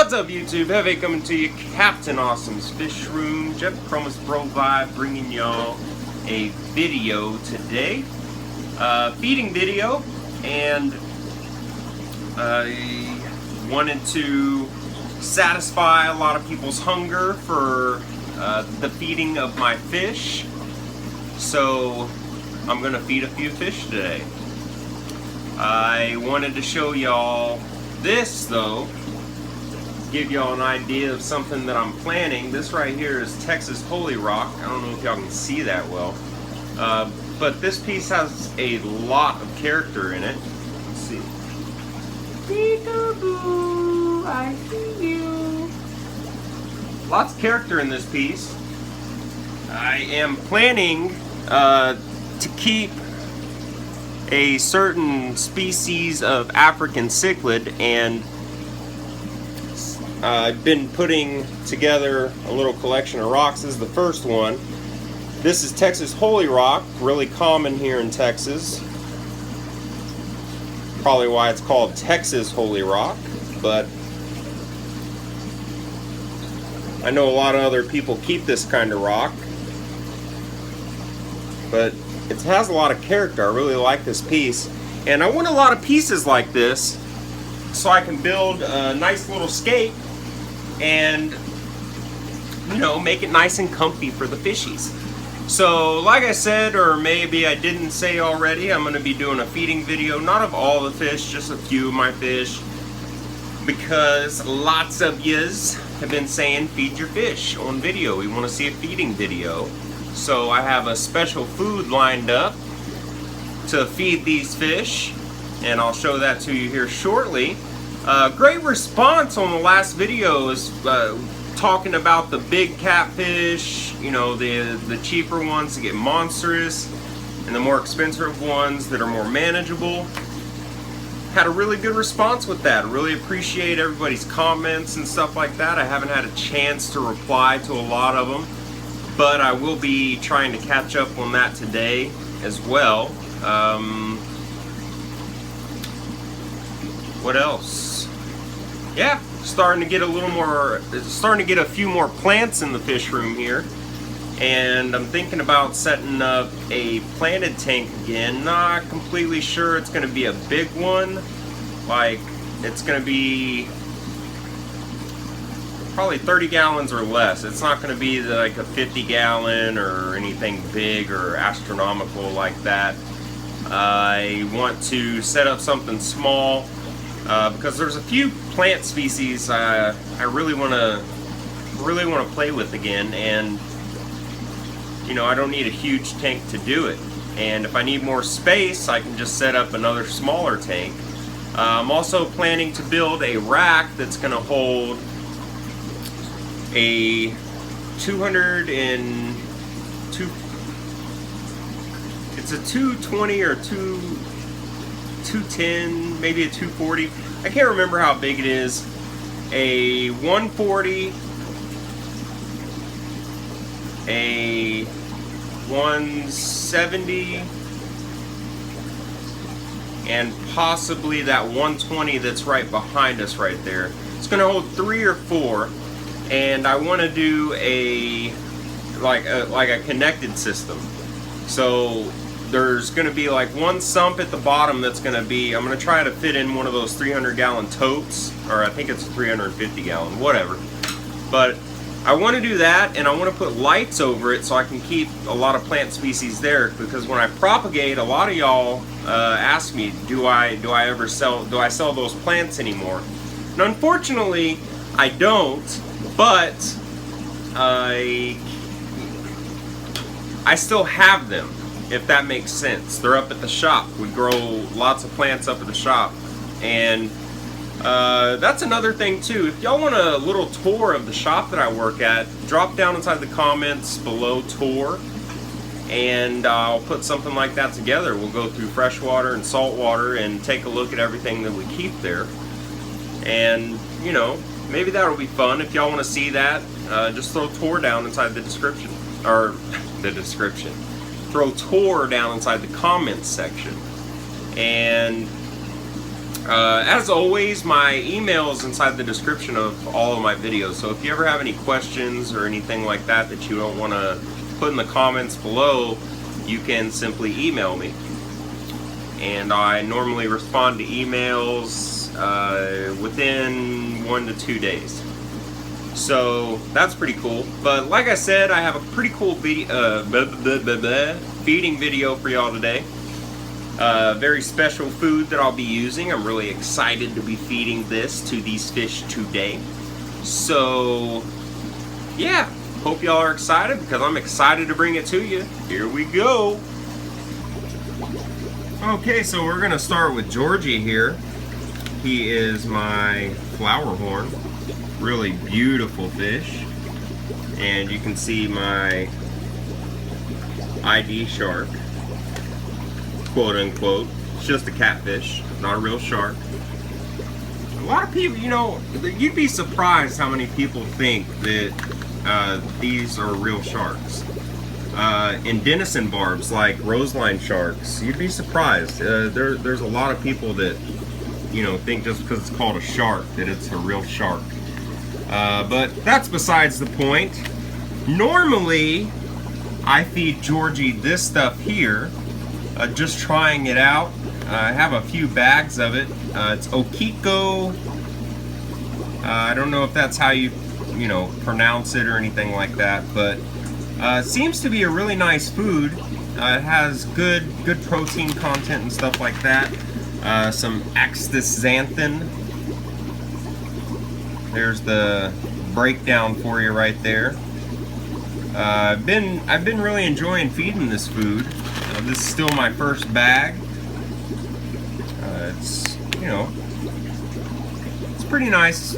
What's up, YouTube? Heavy coming to you, Captain Awesome's Fish Room. Jeff Chromus Bro Vibe bringing y'all a video today, feeding video, and I wanted to satisfy a lot of people's hunger for the feeding of my fish. So I'm gonna feed a few fish today. I wanted to show y'all this though. Give y'all an idea of something that I'm planning. This right here is Texas Holy Rock. I don't know if y'all can see that well, but this piece has a lot of character in it. Let's see. Peekaboo, I see you. Lots of character in this piece. I am planning to keep a certain species of African cichlid, and I've been putting together a little collection of rocks. This is the first one. This is Texas Holy Rock, really common here in Texas. Probably why it's called Texas Holy Rock, but I know a lot of other people keep this kind of rock. But it has a lot of character. I really like this piece. And I want a lot of pieces like this so I can build a nice little scape and, you know, make it nice and comfy for the fishies. So like I said, or maybe I didn't say already, I'm going to be doing a feeding video, not of all the fish, just a few of my fish, because lots of yous have been saying feed your fish on video. We want to see a feeding video. So I have a special food lined up to feed these fish, and I'll show that to you here shortly. Great response on the last video is talking about the big catfish, you know, the cheaper ones that get monstrous, and the more expensive ones that are more manageable. Had a really good response with that. I really appreciate everybody's comments and stuff like that. I haven't had a chance to reply to a lot of them, but I will be trying to catch up on that today as well. What else? Yeah, starting to get a few more plants in the fish room here, and I'm thinking about setting up a planted tank again. Not completely sure it's going to be a big one. Like, it's going to be probably 30 gallons or less. It's not going to be like a 50 gallon or anything big or astronomical like that. I want to set up something small because there's a few plant species I really want to play with again, and you know, I don't need a huge tank to do it. And if I need more space, I can just set up another smaller tank. I'm also planning to build a rack that's going to hold a 220 or 210, maybe a 240. I can't remember how big it is. A 140, a 170, and possibly that 120 that's right behind us right there. It's going to hold 3 or 4. And I want to do a connected system. So there's going to be like one sump at the bottom that's going to be, I'm going to try to fit in one of those 300 gallon totes, or I think it's 350 gallon, whatever. But I want to do that, and I want to put lights over it so I can keep a lot of plant species there, because when I propagate, a lot of y'all ask me, do I sell those plants anymore? And unfortunately, I don't. But I still have them, if that makes sense. They're up at the shop. We grow lots of plants up at the shop. And that's another thing too. If y'all want a little tour of the shop that I work at, drop down inside the comments below tour, and I'll put something like that together. We'll go through freshwater and saltwater and take a look at everything that we keep there. And, you know, maybe that'll be fun. If y'all want to see that, just throw tour down inside the description, or the description. Throw tour down inside the comments section. And As always, my email is inside the description of all of my videos, so if you ever have any questions or anything like that that you don't want to put in the comments below, you can simply email me. And I normally respond to emails within 1 to 2 days. So that's pretty cool. But like I said, I have a pretty cool feeding video for y'all today. Very special food that I'll be using. I'm really excited to be feeding this to these fish today. So yeah, hope y'all are excited because I'm excited to bring it to you. Here we go. Okay, so we're gonna start with Georgie here. He is my flower horn. Really beautiful fish. And you can see my ID shark, quote unquote. It's just a catfish, not a real shark. A lot of people, you know, you'd be surprised how many people think that these are real sharks. In denison barbs like roseline sharks, you'd be surprised. There's a lot of people that, you know, think just because it's called a shark that it's a real shark. But that's besides the point. Normally, I feed Georgie this stuff here, just trying it out. I have a few bags of it. It's Okiko. I don't know if that's how you know, pronounce it or anything like that, but it seems to be a really nice food. It has good protein content and stuff like that. Some astaxanthin. There's the breakdown for you right there. I've been really enjoying feeding this food. This is still my first bag. It's, you know, it's pretty nice.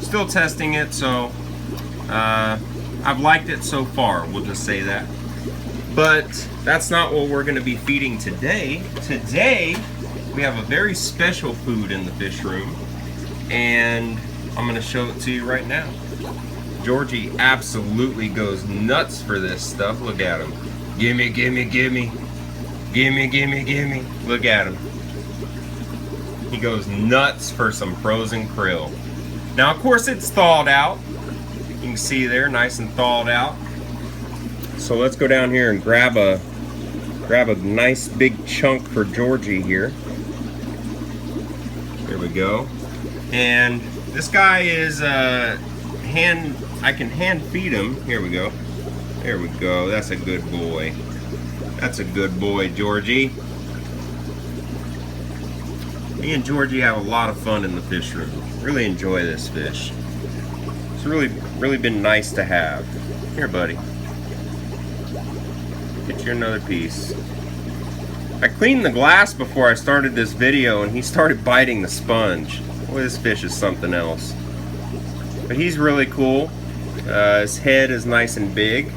Still testing it, so I've liked it so far, we'll just say that. But that's not what we're going to be feeding today. Today we have a very special food in the fish room, and I'm going to show it to you right now. Georgie absolutely goes nuts for this stuff. Look at him. Gimme, gimme, gimme. Gimme, gimme, gimme. Look at him. He goes nuts for some frozen krill. Now, of course, it's thawed out. You can see there, nice and thawed out. So let's go down here and grab a nice big chunk for Georgie here. There we go. And this guy is I can hand feed him. Here we go. There we go. That's a good boy. That's a good boy, Georgie. Me and Georgie have a lot of fun in the fish room. Really enjoy this fish. It's really been nice to have. Here, buddy. Get you another piece. I cleaned the glass before I started this video and he started biting the sponge. Boy, this fish is something else. But he's really cool. His head is nice and big.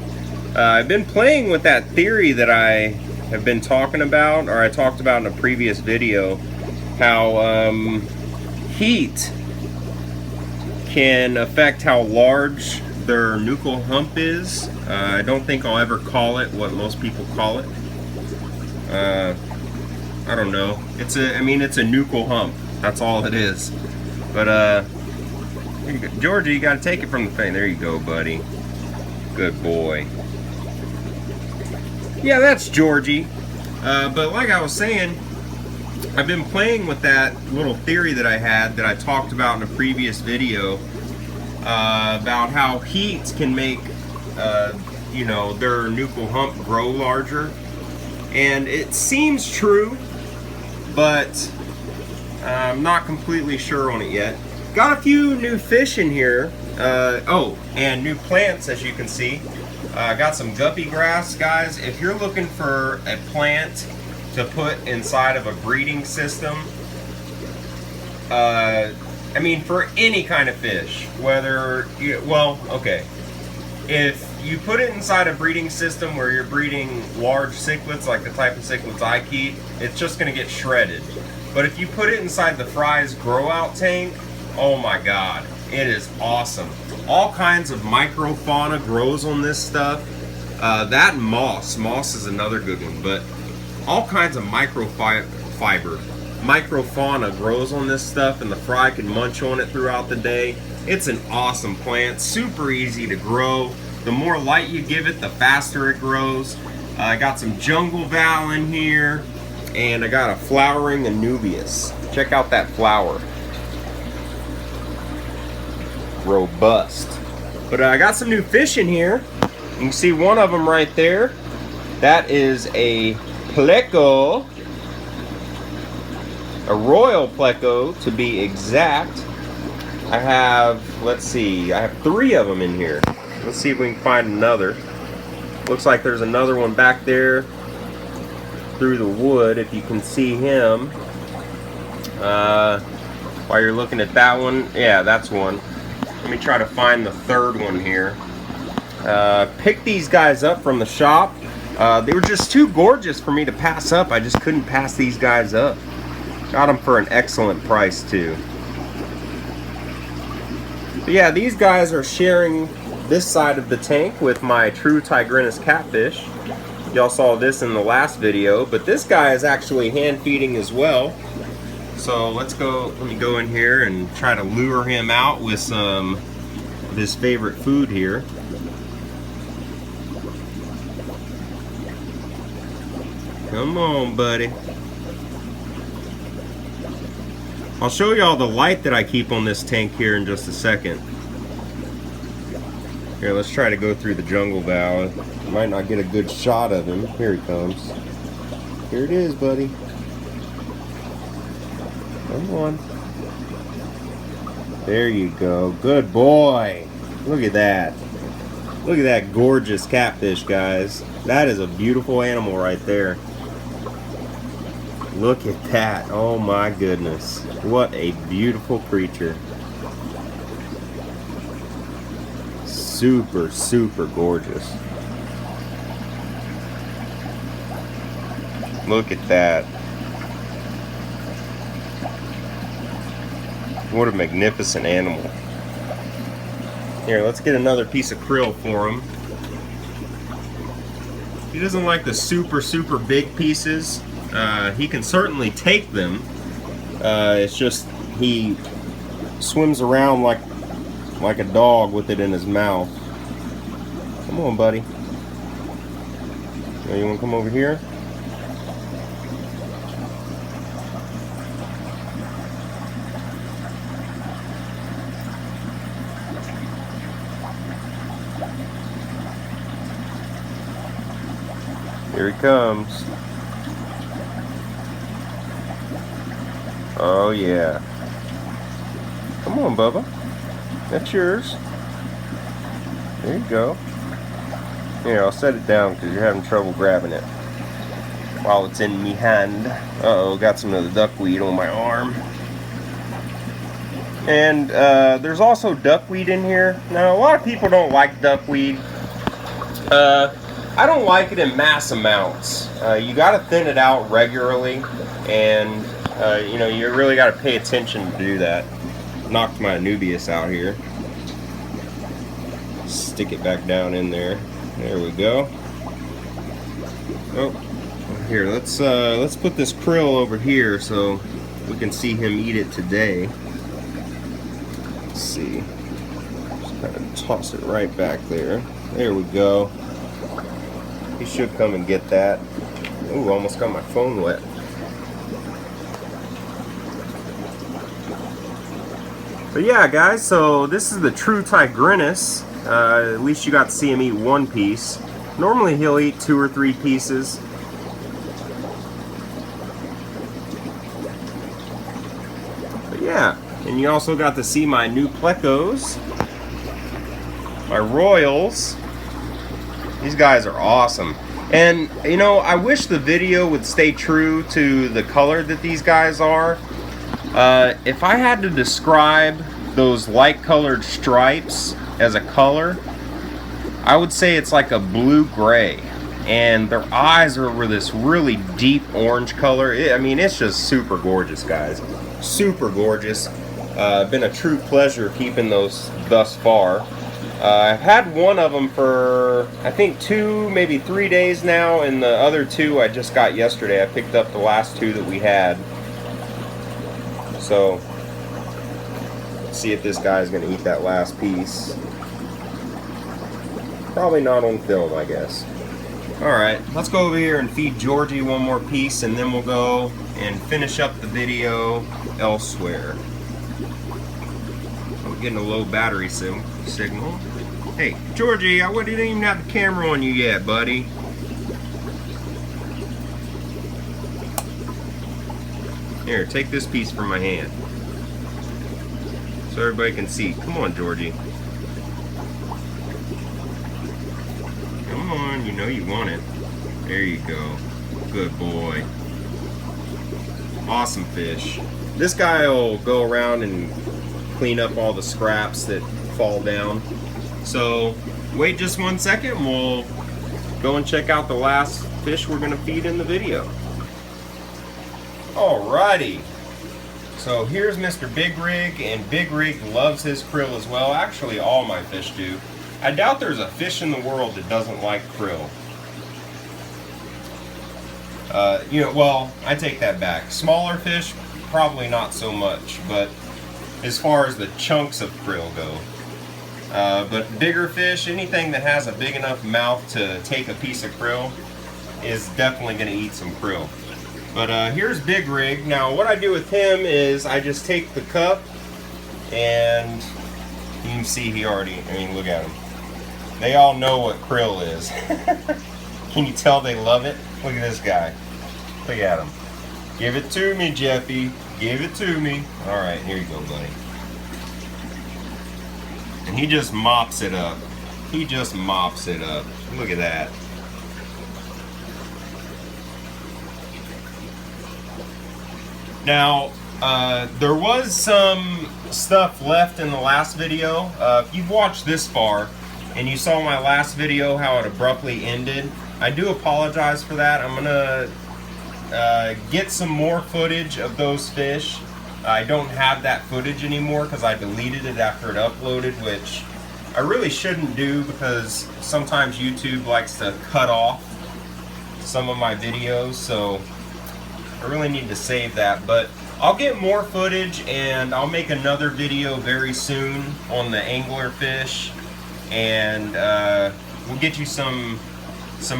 I've been playing with that theory that I have been talking about, or I talked about in a previous video, how heat can affect how large their nuchal hump is. I don't think I'll ever call it what most people call it. I don't know. It's a nuchal hump. That's all it is. But Georgie, you gotta take it from the thing. There you go, buddy. Good boy. Yeah, that's Georgie. But like I was saying, I've been playing with that little theory that I had that I talked about in a previous video about how heat can make you know, their nuchal hump grow larger. And it seems true, but I'm not completely sure on it yet. Got a few new fish in here. Oh, and new plants, as you can see. Got some guppy grass, guys. If you're looking for a plant to put inside of a breeding system, I mean, for any kind of fish, whether you, well, okay, if you put it inside a breeding system where you're breeding large cichlids, like the type of cichlids I keep, it's just going to get shredded. But if you put it inside the Fry's grow out tank, oh my god, it is awesome. All kinds of microfauna grows on this stuff. That moss is another good one, but all kinds of microfiber microfauna grows on this stuff, and the fry can munch on it throughout the day. It's an awesome plant, super easy to grow. The more light you give it, the faster it grows. I got some jungle val in here, and I got a flowering anubias. Check out that flower. Robust. But I got some new fish in here. You can see one of them right there. That is a pleco, a royal pleco to be exact. I have, let's see, I have 3 of them in here. Let's see if we can find another. Looks like there's another one back there through the wood, if you can see him. While you're looking at that one, yeah, that's one. Let me try to find the 3rd one here. Picked these guys up from the shop. They were just too gorgeous for me to pass up. I just couldn't pass these guys up. Got them for an excellent price too. But yeah, these guys are sharing this side of the tank with my true tigrinus catfish. Y'all saw this in the last video, but this guy is actually hand feeding as well. So let me go in here and try to lure him out with some of his favorite food here. Come on, buddy. I'll show y'all the light that I keep on this tank here in just a second. Here, let's try to go through the jungle val. Might not get a good shot of him. Here he comes. Here it is, buddy. Come on. There you go. Good boy. Look at that. Look at that gorgeous catfish, guys. That is a beautiful animal right there. Look at that. Oh my goodness. What a beautiful creature. Super, super gorgeous. Look at that. What a magnificent animal. Here, let's get another piece of krill for him. He doesn't like the super, super big pieces. He can certainly take them. It's just he swims around like a dog with it in his mouth. Come on, buddy. You want to come over here? Here he comes. Oh yeah. Come on, Bubba. That's yours. There you go. Here, I'll set it down because you're having trouble grabbing it while it's in me hand. Uh-oh, got some of the duckweed on my arm. And there's also duckweed in here. Now, a lot of people don't like duckweed. I don't like it in mass amounts. You got to thin it out regularly, and you know, you really got to pay attention to do that. Knocked my anubias out here. Stick it back down in there. There we go. Oh, here, let's put this krill over here so we can see him eat it today. Let's see. Just kind of toss it right back there. There we go. He should come and get that. Ooh, almost got my phone wet. But yeah, guys, so this is the true tigrinus. At least you got to see him eat one piece. Normally he'll eat 2 or 3 pieces. But yeah, and you also got to see my new plecos, my royals. These guys are awesome. And you know, I wish the video would stay true to the color that these guys are. If I had to describe those light colored stripes as a color, I would say it's like a blue-gray, and their eyes are over this really deep orange color. I mean, it's just super gorgeous, guys. Super gorgeous. Been a true pleasure keeping those thus far. I've had one of them for, I think, 2, maybe 3 days now, and the other 2 I just got yesterday. I picked up the last 2 that we had. So let's see if this guy's gonna eat that last piece. Probably not on film, I guess. Alright, let's go over here and feed Georgie one more piece, and then we'll go and finish up the video elsewhere. I'm getting a low battery signal. Hey, Georgie, I didn't even have the camera on you yet, buddy. Here, take this piece from my hand so everybody can see. Come on, Georgie. Come on, you know you want it. There you go. Good boy. Awesome fish. This guy will go around and clean up all the scraps that fall down. So wait just 1 second, we'll go and check out the last fish we're gonna feed in the video. Alrighty. So here's Mr. Big Rig, and Big Rig loves his krill as well. Actually, all my fish do. I doubt there's a fish in the world that doesn't like krill. You know, well, I take that back. Smaller fish, probably not so much, but as far as the chunks of krill go. But bigger fish, anything that has a big enough mouth to take a piece of krill is definitely going to eat some krill. But here's Big Rig. Now what I do with him is I just take the cup, and you can see he already, I mean, look at him. They all know what krill is. Can you tell they love it? Look at this guy. Look at him. Give it to me, Jeffy. Give it to me. All right, here you go, buddy. And he just mops it up. He just mops it up. Look at that. Now, there was some stuff left in the last video. If you've watched this far and you saw my last video how it abruptly ended, I do apologize for that. I'm gonna get some more footage of those fish. I don't have that footage anymore because I deleted it after it uploaded, which I really shouldn't do because sometimes YouTube likes to cut off some of my videos, so I really need to save that. But I'll get more footage, and I'll make another video very soon on the angler fish, and we'll get you some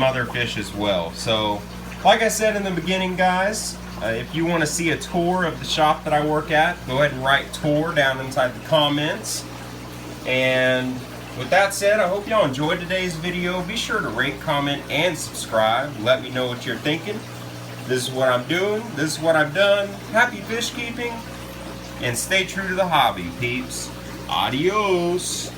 other fish as well. So like I said in the beginning, guys, if you want to see a tour of the shop that I work at, go ahead and write tour down inside the comments. And with that said, I hope y'all enjoyed today's video. Be sure to rate, comment, and subscribe. Let me know what you're thinking. This is what I'm doing. This is what I've done. Happy fish keeping, and stay true to the hobby, peeps. Adios.